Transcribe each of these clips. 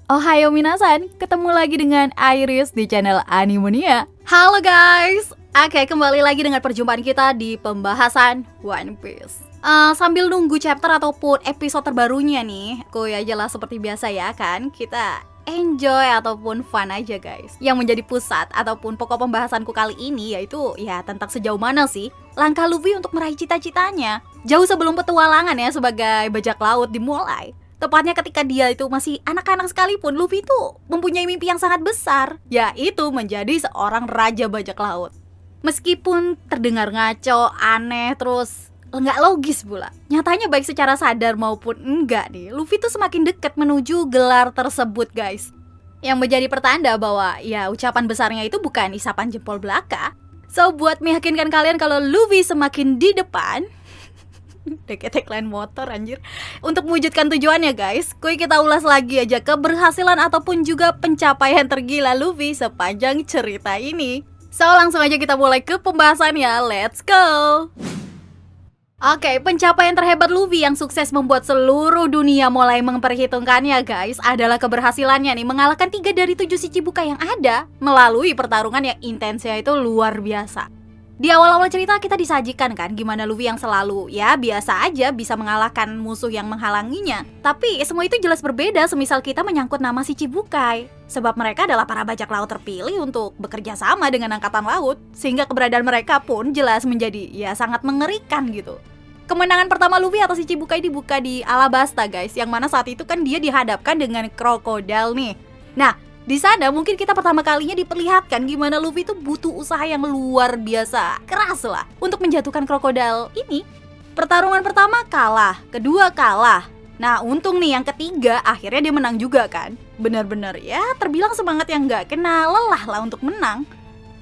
Ohayo minasan, ketemu lagi dengan Iris di channel Animonia. Halo guys, oke kembali lagi dengan perjumpaan kita di pembahasan One Piece. Sambil nunggu chapter ataupun episode terbarunya nih, kuy aja lah seperti biasa ya kan, kita enjoy ataupun fun aja guys. Yang menjadi pusat ataupun pokok pembahasanku kali ini yaitu ya tentang sejauh mana sih langkah Luffy untuk meraih cita-citanya jauh sebelum petualangan ya sebagai bajak laut dimulai. Tepatnya ketika dia itu masih anak-anak sekalipun, Luffy itu mempunyai mimpi yang sangat besar, yaitu menjadi seorang raja bajak laut. Meskipun terdengar ngaco, aneh, terus nggak logis pula, nyatanya baik secara sadar maupun enggak nih, Luffy tuh semakin dekat menuju gelar tersebut guys. Yang menjadi pertanda bahwa ya ucapan besarnya itu bukan isapan jempol belaka. So buat meyakinkan kalian kalau Luffy semakin di depan, kayak tagline motor anjir, untuk mewujudkan tujuannya guys, kita ulas lagi aja keberhasilan ataupun juga pencapaian tergila Luffy sepanjang cerita ini. So langsung aja kita mulai ke pembahasannya, let's go. Oke, pencapaian terhebat Luffy yang sukses membuat seluruh dunia mulai memperhitungkannya guys adalah keberhasilannya nih mengalahkan 3 dari 7 Shichibukai yang ada melalui pertarungan yang intensnya itu luar biasa. Di awal-awal cerita kita disajikan kan gimana Luffy yang selalu ya biasa aja bisa mengalahkan musuh yang menghalanginya. Tapi semua itu jelas berbeda semisal kita menyangkut nama Shichibukai. Sebab mereka adalah para bajak laut terpilih untuk bekerja sama dengan angkatan laut, sehingga keberadaan mereka pun jelas menjadi ya sangat mengerikan gitu. Kemenangan pertama Luffy atas Shichibukai dibuka di Alabasta guys, yang mana saat itu kan dia dihadapkan dengan Crocodile nih. Nah, di sana mungkin kita pertama kalinya diperlihatkan gimana Luffy itu butuh usaha yang luar biasa, keras lah untuk menjatuhkan Crocodile ini. Pertarungan pertama kalah, kedua kalah. Nah untung nih yang ketiga akhirnya dia menang juga kan. Benar-benar ya terbilang semangat yang gak kena lelah lah untuk menang.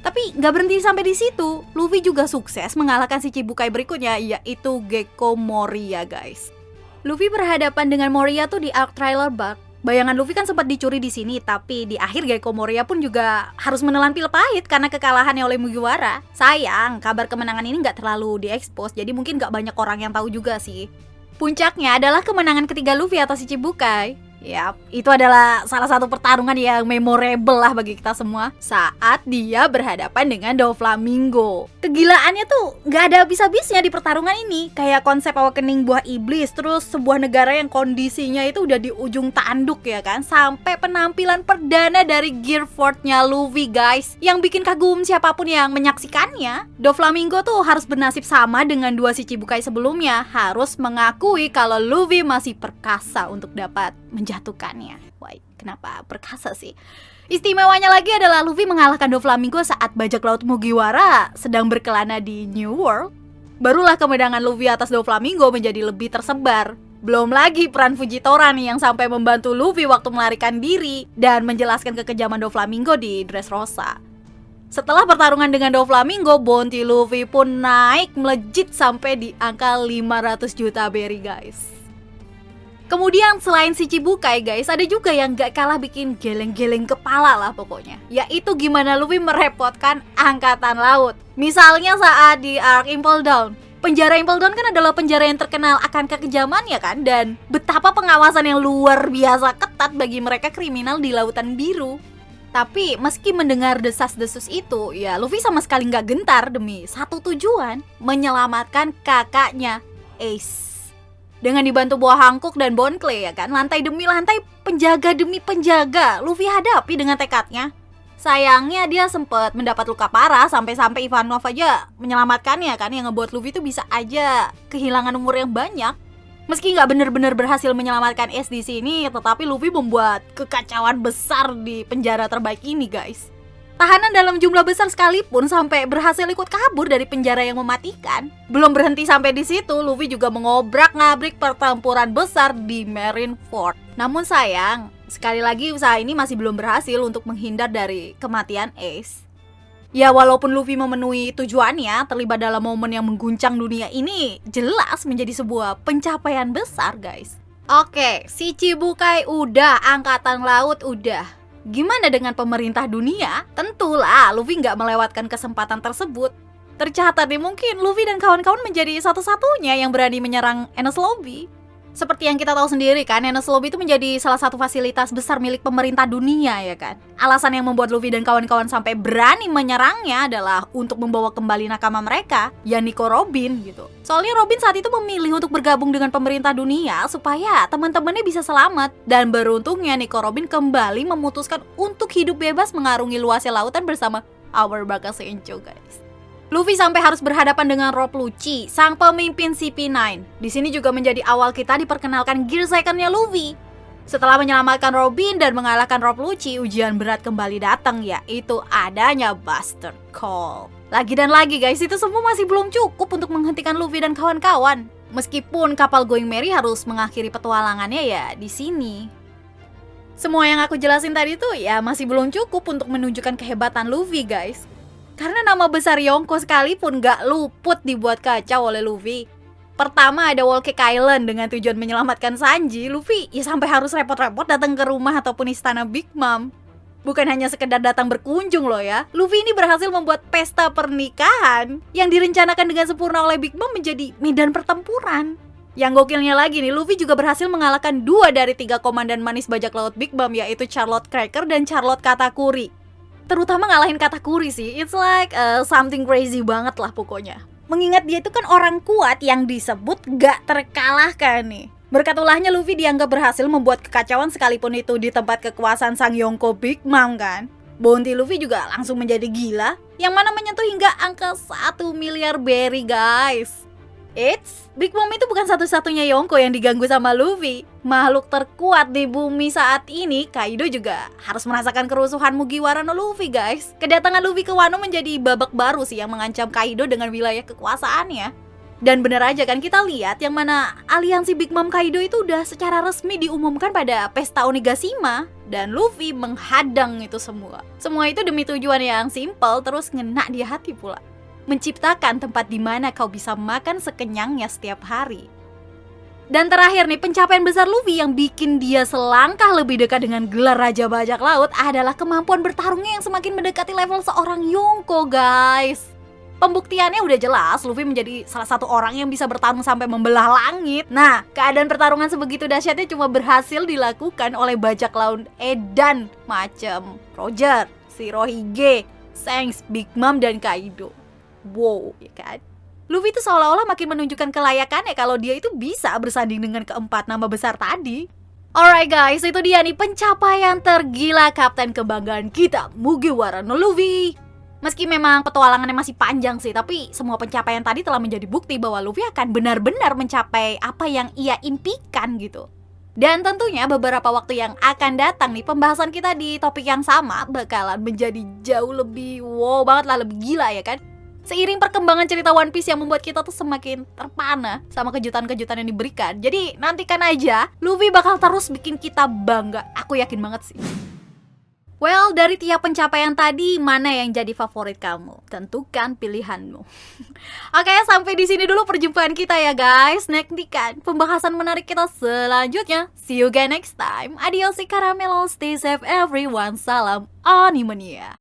Tapi gak berhenti sampai di situ, Luffy juga sukses mengalahkan si Shichibukai berikutnya yaitu Gekko Moria guys. Luffy berhadapan dengan Moria tuh di arc trailer bug. Bayangan Luffy kan sempat dicuri di sini, tapi di akhir Gekko Moria pun juga harus menelan pil pahit karena kekalahannya oleh Mugiwara. Sayang, kabar kemenangan ini nggak terlalu diekspos, jadi mungkin nggak banyak orang yang tahu juga sih. Puncaknya adalah kemenangan ketiga Luffy atas Shichibukai. Yap, itu adalah salah satu pertarungan yang memorable lah bagi kita semua saat dia berhadapan dengan Doflamingo. Kegilaannya tuh nggak ada habis-habisnya di pertarungan ini. Kayak konsep awakening buah iblis, terus sebuah negara yang kondisinya itu udah di ujung tanduk ya kan, sampai penampilan perdana dari Gearfort-nya Luffy guys, yang bikin kagum siapapun yang menyaksikannya. Doflamingo tuh harus bernasib sama dengan 2 Shichibukai sebelumnya, harus mengakui kalau Luffy masih perkasa untuk dapat menjatuhkannya. Wah, kenapa perkasa sih? Istimewanya lagi adalah Luffy mengalahkan Doflamingo saat bajak laut Mugiwara sedang berkelana di New World. Barulah kemenangan Luffy atas Doflamingo menjadi lebih tersebar. Belum lagi peran Fujitora nih yang sampai membantu Luffy waktu melarikan diri dan menjelaskan kekejaman Doflamingo di Dressrosa. Setelah pertarungan dengan Doflamingo, bounty Luffy pun naik melejit sampai di angka 500 juta berry guys. Kemudian selain Shichibukai guys, ada juga yang gak kalah bikin geleng-geleng kepala lah pokoknya, yaitu gimana Luffy merepotkan angkatan laut. Misalnya saat di arc Impel Down. Penjara Impel Down kan adalah penjara yang terkenal akan kekejamannya kan, dan betapa pengawasan yang luar biasa ketat bagi mereka kriminal di Lautan Biru. Tapi meski mendengar desas-desus itu, ya Luffy sama sekali gak gentar demi satu tujuan, menyelamatkan kakaknya Ace. Dengan dibantu buah hancock dan Bon Clay ya kan, lantai demi lantai, penjaga demi penjaga Luffy hadapi dengan tekadnya. Sayangnya dia sempat mendapat luka parah sampai-sampai Ivanov aja menyelamatkannya kan, yang ngebuat Luffy itu bisa aja kehilangan umur yang banyak. Meski nggak benar-benar berhasil menyelamatkan Ace di sini, tetapi Luffy membuat kekacauan besar di penjara terbaik ini guys. Tahanan dalam jumlah besar sekalipun sampai berhasil ikut kabur dari penjara yang mematikan. Belum berhenti sampai di situ, Luffy juga mengobrak-ngabrik pertempuran besar di Marineford. Namun sayang, sekali lagi usaha ini masih belum berhasil untuk menghindar dari kematian Ace. Ya walaupun Luffy memenuhi tujuannya, terlibat dalam momen yang mengguncang dunia ini jelas menjadi sebuah pencapaian besar guys. Oke, Shichibukai udah, angkatan laut udah. Gimana dengan pemerintah dunia? Tentulah Luffy nggak melewatkan kesempatan tersebut. Tercatat nih mungkin Luffy dan kawan-kawan menjadi satu-satunya yang berani menyerang Enies Lobby. Seperti yang kita tahu sendiri kan, Enies Lobby itu menjadi salah satu fasilitas besar milik pemerintah dunia ya kan. Alasan yang membuat Luffy dan kawan-kawan sampai berani menyerangnya adalah untuk membawa kembali nakama mereka, ya Nico Robin gitu. Soalnya Robin saat itu memilih untuk bergabung dengan pemerintah dunia supaya teman-temannya bisa selamat. Dan beruntungnya Nico Robin kembali memutuskan untuk hidup bebas mengarungi luasnya lautan bersama Our Baka Sencho guys. Luffy sampai harus berhadapan dengan Rob Lucci, sang pemimpin CP9. Di sini juga menjadi awal kita diperkenalkan gear second-nya Luffy. Setelah menyelamatkan Robin dan mengalahkan Rob Lucci, ujian berat kembali datang, yaitu adanya Bastard Call. Lagi dan lagi guys, itu semua masih belum cukup untuk menghentikan Luffy dan kawan-kawan. Meskipun kapal Going Merry harus mengakhiri petualangannya ya di sini. Semua yang aku jelasin tadi tuh ya masih belum cukup untuk menunjukkan kehebatan Luffy guys. Karena nama besar Yonko sekalipun gak luput dibuat kacau oleh Luffy. Pertama ada Whole Cake Island dengan tujuan menyelamatkan Sanji. Luffy ya sampai harus repot-repot datang ke rumah ataupun istana Big Mom. Bukan hanya sekedar datang berkunjung loh ya. Luffy ini berhasil membuat pesta pernikahan yang direncanakan dengan sempurna oleh Big Mom menjadi medan pertempuran. Yang gokilnya lagi nih, Luffy juga berhasil mengalahkan 2 dari 3 komandan manis bajak laut Big Mom, yaitu Charlotte Cracker dan Charlotte Katakuri. Terutama ngalahin Katakuri sih, it's like something crazy banget lah pokoknya. Mengingat dia itu kan orang kuat yang disebut gak terkalahkan nih. Berkat ulahnya Luffy dianggap berhasil membuat kekacauan sekalipun itu di tempat kekuasaan sang Yonko Big Mom kan. Bounty Luffy juga langsung menjadi gila, yang mana menyentuh hingga angka 1 miliar berry guys. Big Mom itu bukan satu-satunya Yonko yang diganggu sama Luffy. Makhluk terkuat di bumi saat ini, Kaido juga harus merasakan kerusuhan Mugiwara no Luffy guys. Kedatangan Luffy ke Wano menjadi babak baru sih yang mengancam Kaido dengan wilayah kekuasaannya. Dan bener aja kan kita lihat yang mana aliansi Big Mom Kaido itu udah secara resmi diumumkan pada pesta Onigashima. Dan Luffy menghadang itu semua. Semua itu demi tujuan yang simple terus ngena di hati pula. Menciptakan tempat di mana kau bisa makan sekenyangnya setiap hari. Dan terakhir nih, pencapaian besar Luffy yang bikin dia selangkah lebih dekat dengan gelar Raja Bajak Laut adalah kemampuan bertarungnya yang semakin mendekati level seorang Yonko guys. Pembuktiannya udah jelas, Luffy menjadi salah satu orang yang bisa bertarung sampai membelah langit. Nah, keadaan pertarungan sebegitu dahsyatnya cuma berhasil dilakukan oleh bajak laut edan macam Roger, Shirohige, Shanks, Big Mom, dan Kaido. Wow, ya kan? Luffy itu seolah-olah makin menunjukkan kelayakannya kalau dia itu bisa bersanding dengan keempat nama besar tadi. Alright guys, itu dia nih pencapaian tergila kapten kebanggaan kita, Mugiwara no Luffy. Meski memang petualangannya masih panjang sih, tapi semua pencapaian tadi telah menjadi bukti bahwa Luffy akan benar-benar mencapai apa yang ia impikan gitu. Dan tentunya beberapa waktu yang akan datang nih, pembahasan kita di topik yang sama bakalan menjadi jauh lebih wow banget lah, lebih gila ya kan. Seiring perkembangan cerita One Piece yang membuat kita tuh semakin terpana sama kejutan-kejutan yang diberikan. Jadi nantikan aja, Luffy bakal terus bikin kita bangga. Aku yakin banget sih. Well, dari tiap pencapaian tadi, mana yang jadi favorit kamu? Tentukan pilihanmu. Oke, sampai di sini dulu perjumpaan kita ya guys. Nantikan pembahasan menarik kita selanjutnya. See you again next time. Adios, caramelo, stay safe everyone. Salam Animania.